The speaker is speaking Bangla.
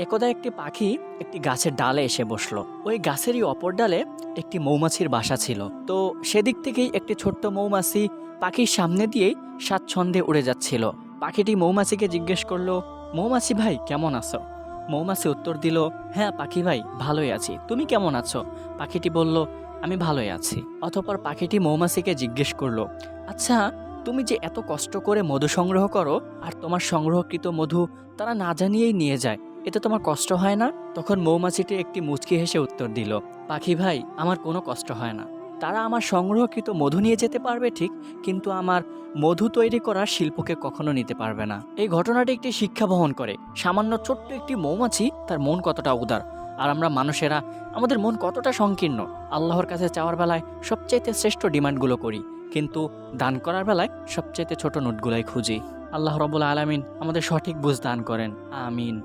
একদা একটি পাখি একটি গাছের ডালে এসে বসলো। ওই গাছেরই অপর ডালে একটি মৌমাছির বাসা ছিল। তো সেদিক থেকেই একটি ছোট্ট মৌমাছি পাখির সামনে দিয়েই স্বাচ্ছন্দ্যে উড়ে যাচ্ছিল। পাখিটি মৌমাছিকে জিজ্ঞেস করলো, মৌমাছি ভাই কেমন আছো? মৌমাছি উত্তর দিল, হ্যাঁ পাখি ভাই ভালোই আছি, তুমি কেমন আছো? পাখিটি বলল, আমি ভালোই আছি। অতঃপর পাখিটি মৌমাছিকে জিজ্ঞেস করলো, আচ্ছা তুমি যে এত কষ্ট করে মধু সংগ্রহ করো, আর তোমার সংগ্রহকৃত মধু তারা না জানিয়েই নিয়ে যায়, এতে তোমার কষ্ট হয় না? তখন মৌমাছিটি একটি মুচকি হেসে উত্তর দিল, পাখি ভাই আমার কোনো কষ্ট হয় না। তারা আমার সংগ্রহকৃত মধু নিয়ে যেতে পারবে ঠিক, কিন্তু আমার মধু তৈরি করার শিল্পকে কখনো নিতে পারবে না। এই ঘটনাটি একটি শিক্ষা বহন করে, সামান্য ছোট্ট একটি মৌমাছি তার মন কতটা উদার, আর আমরা মানুষেরা আমাদের মন কতটা সংকীর্ণ। আল্লাহর কাছে চাওয়ার বেলায় সবচাইতে শ্রেষ্ঠ ডিমান্ডগুলো করি, কিন্তু দান করার বেলায় সবচাইতে ছোট নোটগুলাই খুঁজি। আল্লাহ রব্বুল আলামিন আমাদের সঠিক বুঝ দান করেন, আমিন।